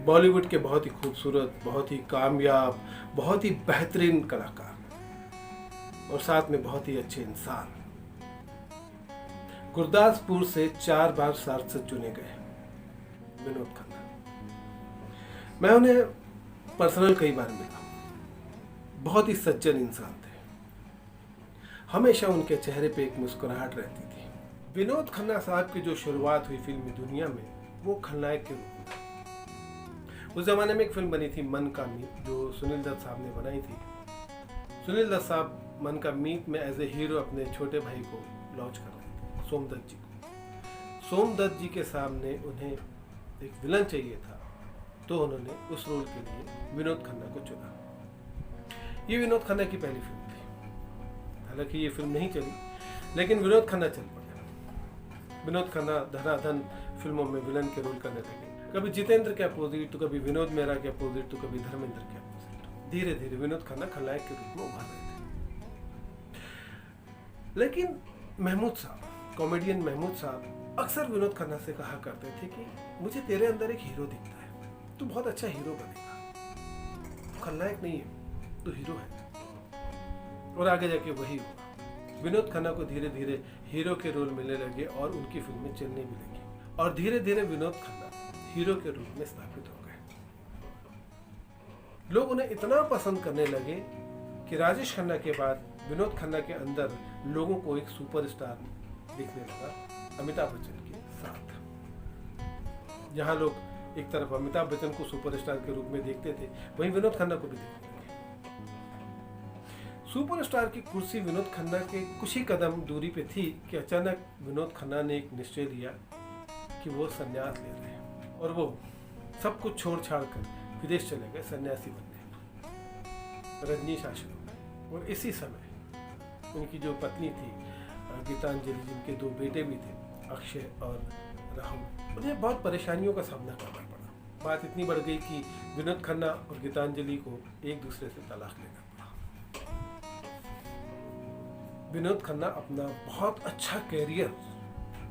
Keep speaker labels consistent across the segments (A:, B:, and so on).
A: बॉलीवुड के बहुत ही खूबसूरत, बहुत ही कामयाब, बहुत ही बेहतरीन कलाकार और साथ में बहुत ही अच्छे इंसान। गुरदासपुर से 4 बार सांसद चुने गए विनोद खन्ना। मैं उन्हें पर्सनल कई बार मिला। बहुत ही सज्जन इंसान थे। हमेशा उनके चेहरे पे एक मुस्कुराहट रहती थी। विनोद खन्ना साहब की जो शुरुआत हुई फिल्मी दुनिया में, वो खलनायक के रूप में। उस जमाने में एक फिल्म बनी थी मन का मीत, जो सुनील दत्त साहब ने बनाई थी। सुनील दत्त साहब मन का मीत में एज ए हीरो अपने छोटे भाई को लॉन्च कर रहे थे, सोमदत्त जी को। सोमदत्त जी के सामने उन्हें एक विलन चाहिए था, तो उन्होंने उस रोल के लिए विनोद खन्ना को चुना। ये विनोद खन्ना की पहली फिल्म थी। हालांकि ये फिल्म नहीं चली, लेकिन विनोद खन्ना चल पड़े। विनोद खन्ना धनाधन फिल्मों में विलन के रोल करने लगे। कभी जितेंद्र के अपोजिट, तो कभी विनोद मेहरा के अपोजिट, तो कभी धर्मेंद्र के अपोजिट। धीरे धीरे विनोद खन्ना खलनायक के रूप में उभर रहे थे। लेकिन महमूद साहब, कॉमेडियन महमूद साहब अक्सर विनोद खन्ना से कहा करते थे कि मुझे तेरे अंदर एक हीरो दिखता है, तू बहुत अच्छा हीरो बनेगा। तू खलनायक नहीं है, तू हीरो है। और आगे जाके वही हुआ। विनोद खन्ना को धीरे धीरे हीरो के रोल मिलने लगे और उनकी फिल्में चलने भी लगी। और धीरे धीरे विनोद खन्ना हीरो के रूप में स्थापित हो गए। लोग उन्हें इतना पसंद करने लगे कि राजेश खन्ना के बाद विनोद खन्ना के अंदर लोगों को एक सुपरस्टार दिखने लगा, अमिताभ बच्चन के साथ। जहां लोग एक तरफ अमिताभ बच्चन को सुपरस्टार के रूप में देखते थे, वहीं विनोद खन्ना को भी देखते थे। सुपरस्टार की कुर्सी विनोद खन्ना के कुछ ही कदम दूरी पे थी कि अचानक विनोद खन्ना ने एक निश्चय लिया कि वो संन्यास ले रहे हैं। और वो सब कुछ छोड़ छाड़ कर विदेश चले गए सन्यासी बनने, रजनीश आश्रम में। और इसी समय उनकी जो पत्नी थी गीतांजलि, जिनके 2 बेटे भी थे, अक्षय और राहुल, उन्हें बहुत परेशानियों का सामना करना पड़ा। बात इतनी बढ़ गई कि विनोद खन्ना और गीतांजलि को एक दूसरे से तलाक लेना पड़ा। विनोद खन्ना अपना बहुत अच्छा कैरियर,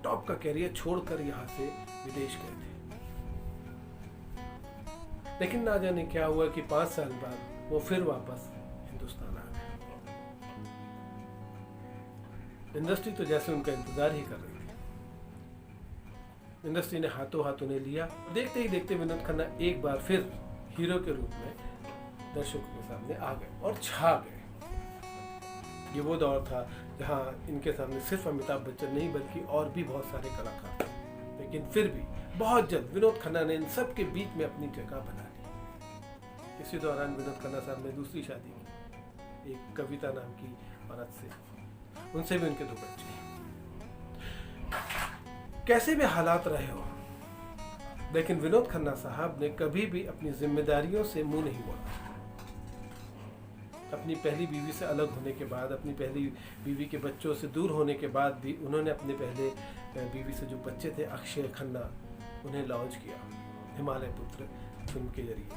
A: टॉप का कैरियर छोड़कर यहाँ से विदेश गए थे। लेकिन ना जाने क्या हुआ कि 5 साल बाद वो फिर वापस हिंदुस्तान आ गए। इंडस्ट्री तो जैसे उनका इंतजार ही कर रही थी। इंडस्ट्री ने हाथों हाथ उन्हें लिया। देखते ही देखते विनोद खन्ना एक बार फिर हीरो के रूप में दर्शकों के सामने आ गए और छा गए। ये वो दौर था जहां इनके सामने सिर्फ अमिताभ बच्चन नहीं, बल्कि और भी बहुत सारे कलाकार थे। लेकिन फिर भी बहुत जल्द विनोद खन्ना ने इन सब के बीच में अपनी जगह बना ली। इसी दौरान विनोद खन्ना साहब ने दूसरी शादी की, एक कविता नाम की औरत से। उनसे भी उनके 2 बच्चे हैं। कैसे भी हालात रहे हो, लेकिन विनोद खन्ना साहब ने कभी भी अपनी जिम्मेदारियों से मुंह नहीं मोड़ा। अपनी पहली बीवी से अलग होने के बाद, अपनी पहली बीवी के बच्चों से दूर होने के बाद भी उन्होंने अपने पहले बीवी से जो बच्चे थे, अक्षय खन्ना, उन्हें लॉन्च किया हिमालय पुत्र फिल्म के जरिए।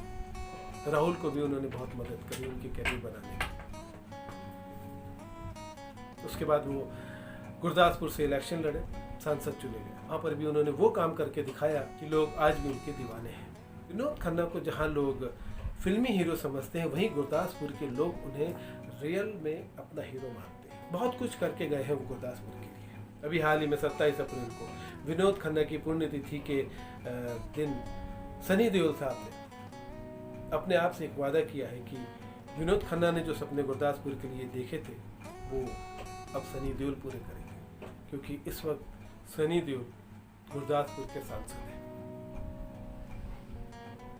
A: राहुल को भी उन्होंने बहुत मदद करी उनके कैरियर बनाने में। उसके बाद वो गुरदासपुर से इलेक्शन लड़े, सांसद चुने गए। वहाँ पर भी उन्होंने वो काम करके दिखाया कि लोग आज भी उनके दीवाने हैं। विनोद खन्ना को जहाँ लोग फिल्मी हीरो समझते हैं, वहीं गुरदासपुर के लोग उन्हें रियल में अपना हीरो मानते हैं। बहुत कुछ करके गए हैं वो गुरदासपुर के लिए। अभी हाल ही में 27 अप्रैल को विनोद खन्ना की पुण्यतिथि के दिन सनी देओल साहब ने अपने आप से एक वादा किया है कि विनोद खन्ना ने जो सपने गुरदासपुर के लिए देखे थे, वो अब सनी देओल पूरे करेंगे। क्योंकि इस वक्त सनी देओल गुरदासपुर के सांसद हैं।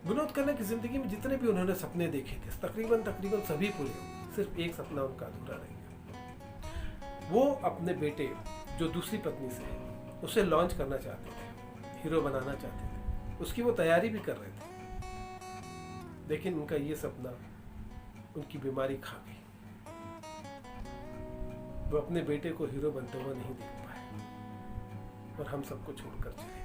A: विनोद खन्ना की जिंदगी में जितने भी उन्होंने सपने देखे थे, तकरीबन सभी पूरे हुए। सिर्फ एक सपना उनका अधूरा रह गया। वो अपने बेटे जो दूसरी पत्नी से है, उसे लॉन्च करना चाहते थे, हीरो बनाना चाहते थे। उसकी वो तैयारी भी कर रहे थे। लेकिन उनका ये सपना, उनकी बीमारी खा गई। वो अपने बेटे को हीरो बनते हुए नहीं देख पाए और हम सबको छोड़कर चले गए।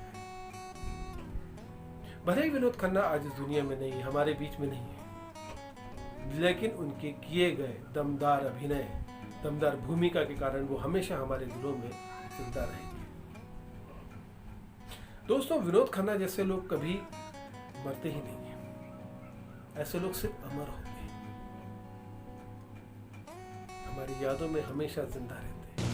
A: भले ही विनोद खन्ना आज इस दुनिया में नहीं है, हमारे बीच में नहीं है, लेकिन उनके किए गए दमदार अभिनय, दमदार भूमिका के कारण वो हमेशा हमारे दिलों में जिंदा रहेंगे। दोस्तों, विनोद खन्ना जैसे लोग कभी मरते ही नहीं हैं। ऐसे लोग सिर्फ अमर होते हैं, हमारी यादों में हमेशा जिंदा रहते हैं।